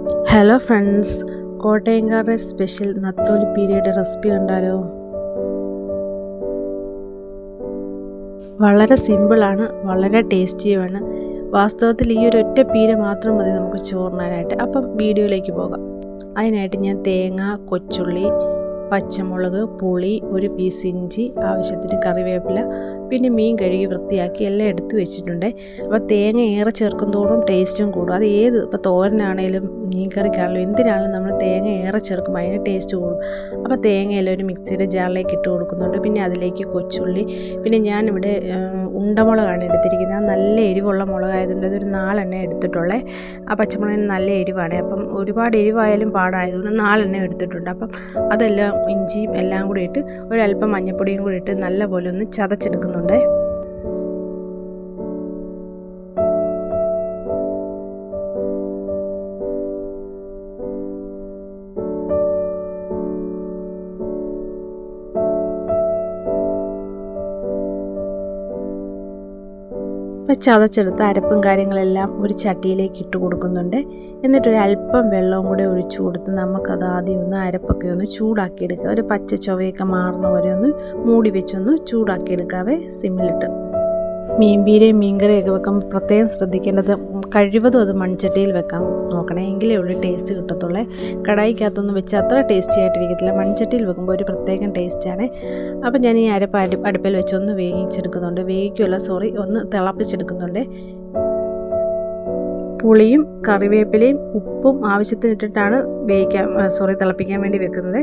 Hello friends, കോട്ടയംകാരുടെ special നത്തോലി പീരയുടെ recipe കണ്ടാലോ. വളരെ സിമ്പിളാണ്, വളരെ ടേസ്റ്റിയുമാണ്. വാസ്തവത്തിൽ ഈ ഒരു ഒറ്റ പീര മാത്രം മതി നമുക്ക് ചോറിനാനായിട്ട്. അപ്പം വീഡിയോയിലേക്ക് പോകാം. അതിനായിട്ട് ഞാൻ തേങ്ങ, കൊച്ചുള്ളി, പച്ചമുളക്, പുളി, ഒരു പീസ് ഇഞ്ചി, ആവശ്യത്തിന് കറിവേപ്പില, പിന്നെ മീൻ കഴുകി വൃത്തിയാക്കി എല്ലാം എടുത്തു വെച്ചിട്ടുണ്ട്. അപ്പോൾ തേങ്ങ ഏറെ ചേർക്കും തോറും ടേസ്റ്റും കൂടും. അത് ഇപ്പോൾ തോരനാണേലും മീൻ കറിക്കാണെങ്കിലും എന്തിനാണെങ്കിലും നമ്മൾ തേങ്ങ ഏറെ ചേർക്കുമ്പോൾ അതിന് ടേസ്റ്റ് കൂടും. അപ്പോൾ തേങ്ങയെല്ലാം ഒരു മിക്സിയുടെ ജാറിലേക്ക് ഇട്ട് കൊടുക്കുന്നുണ്ട്. പിന്നെ അതിലേക്ക് കൊച്ചുള്ളി, പിന്നെ ഞാനിവിടെ ഉണ്ടമുളകാണ് എടുത്തിരിക്കുന്നത്. നല്ല എരിവുള്ള മുളകായതുകൊണ്ട് അതൊരു 4 എണ്ണ എടുത്തിട്ടുള്ളത്. ആ പച്ചമുളകിന് നല്ല എരിവാണ്. അപ്പം ഒരുപാട് എരിവായാലും പാടായതുകൊണ്ട് 4 എണ്ണ എടുത്തിട്ടുണ്ട്. അപ്പം അതെല്ലാം ഇഞ്ചിയും എല്ലാം കൂടി ഇട്ട് ഒരല്പം മഞ്ഞൾപ്പൊടിയും കൂടി ഇട്ട് നല്ലപോലെ ഒന്ന് ചതച്ചെടുക്കുന്നുണ്ട്. ഇപ്പോൾ ചതച്ചെടുത്ത അരപ്പും കാര്യങ്ങളെല്ലാം ഒരു ചട്ടിയിലേക്ക് ഇട്ട് കൊടുക്കുന്നുണ്ട്. എന്നിട്ടൊരല്പം വെള്ളവും കൂടെ ഒഴിച്ചു കൊടുത്ത് നമുക്കത് ആദ്യം ഒന്ന് അരപ്പൊക്കെ ഒന്ന് ചൂടാക്കിയെടുക്കുക. ഒരു പച്ച ചൊവയൊക്കെ മാറുന്ന വരെ ഒന്ന് മൂടി വെച്ചൊന്ന് ചൂടാക്കിയെടുക്കാവേ, സിമ്മിലിട്ട്. മീൻപീരയും മീൻകറിയൊക്കെ വെക്കുമ്പോൾ പ്രത്യേകം ശ്രദ്ധിക്കേണ്ടത് കഴിവതും അത് മൺചട്ടിയിൽ വെക്കാൻ നോക്കണേ, എങ്കിലേ ഉള്ളൂ ടേസ്റ്റ് കിട്ടത്തുള്ളേ. കടായിക്കകത്തൊന്നും വെച്ച് അത്ര ടേസ്റ്റി ആയിട്ടിരിക്കത്തില്ല. മൺചട്ടിയിൽ വെക്കുമ്പോൾ ഒരു പ്രത്യേകം ടേസ്റ്റാണ്. അപ്പം ഞാൻ ഈ അരപ്പ് അടുപ്പിൽ വെച്ചൊന്ന് ഒന്ന് തിളപ്പിച്ചെടുക്കുന്നുണ്ട്. പുളിയും കറിവേപ്പിലയും ഉപ്പും ആവശ്യത്തിനിട്ടിട്ടാണ് തിളപ്പിക്കാൻ വേണ്ടി വെക്കുന്നത്.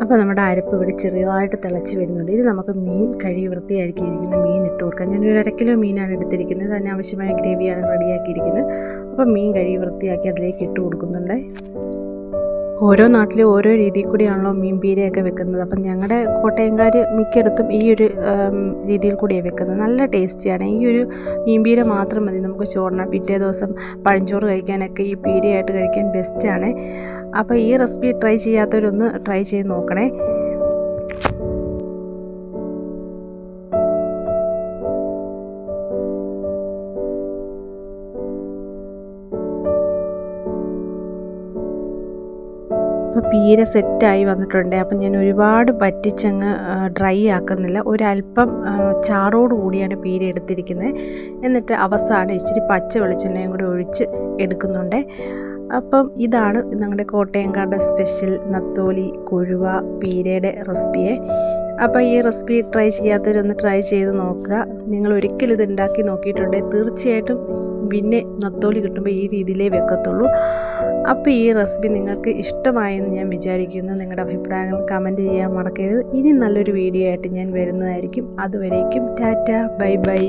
അപ്പോൾ നമ്മുടെ അരപ്പ് ഇവിടെ ചെറുതായിട്ട് തിളച്ച് വരുന്നുണ്ട്. ഇത് നമുക്ക് മീൻ കഴുകി വൃത്തിയാക്കിയിരിക്കുന്ന മീൻ ഇട്ട് കൊടുക്കാം. ഞാനൊരു 1/2 കിലോ മീനാണ് എടുത്തിരിക്കുന്നത്. അതിന് ആവശ്യമായ ഗ്രേവിയാണ് റെഡിയാക്കിയിരിക്കുന്നത്. അപ്പം മീൻ കഴുകി വൃത്തിയാക്കി അതിലേക്ക് ഇട്ട് കൊടുക്കുന്നുണ്ട്. ഓരോ നാട്ടിലും ഓരോ രീതിയിൽ കൂടിയാണല്ലോ മീൻ പീരയൊക്കെ വെക്കുന്നത്. അപ്പം ഞങ്ങളുടെ കോട്ടയംകാർ മിക്കയിടത്തും ഈ ഒരു രീതിയിൽ കൂടിയാണ് വെക്കുന്നത്. നല്ല ടേസ്റ്റിയാണ്. ഈ ഒരു മീൻ പീര മാത്രം മതി നമുക്ക് ചോറിന്. പിറ്റേ ദിവസം പഴഞ്ചോറ് കഴിക്കാനൊക്കെ ഈ പീരയായിട്ട് കഴിക്കാൻ ബെസ്റ്റാണ്. അപ്പോൾ ഈ റെസിപ്പി ട്രൈ ചെയ്യാത്തവരൊന്ന് ട്രൈ ചെയ്ത് നോക്കണേ. അപ്പോൾ പീര സെറ്റായി വന്നിട്ടുണ്ട്. അപ്പം ഞാൻ ഒരുപാട് പറ്റിച്ചങ്ങ് ഡ്രൈ ആക്കുന്നില്ല. ഒരല്പം ചാറോട് കൂടിയാണ് പീര എടുത്തിരിക്കുന്നത്. എന്നിട്ട് അവസാനം ഇച്ചിരി പച്ച വെളിച്ചെണ്ണയും കൂടി ഒഴിച്ച് എടുക്കുന്നുണ്ട്. അപ്പം ഇതാണ് ഞങ്ങളുടെ കോട്ടയംകാരുടെ സ്പെഷ്യൽ നത്തോലി കൊഴുവ പീരയുടെ റെസിപ്പിയെ. അപ്പോൾ ഈ റെസിപ്പി ട്രൈ ചെയ്യാത്തവരൊന്ന് ട്രൈ ചെയ്ത് നോക്കുക. നിങ്ങൾ ഒരിക്കലും ഇത് ഉണ്ടാക്കി നോക്കിയിട്ടുണ്ടെങ്കിൽ തീർച്ചയായിട്ടും പിന്നെ നത്തോലി കിട്ടുമ്പോൾ ഈ രീതിയിലേ വെക്കത്തുള്ളൂ. അപ്പോൾ ഈ റെസിപ്പി നിങ്ങൾക്ക് ഇഷ്ടമായെന്ന് ഞാൻ വിചാരിക്കുന്നു. നിങ്ങളുടെ അഭിപ്രായങ്ങൾ കമൻറ്റ് ചെയ്യാൻ മറക്കരുത്. ഇനി നല്ലൊരു വീഡിയോ ആയിട്ട് ഞാൻ വരുന്നതായിരിക്കും. അതുവരേക്കും ടാറ്റ, ബൈ ബൈ.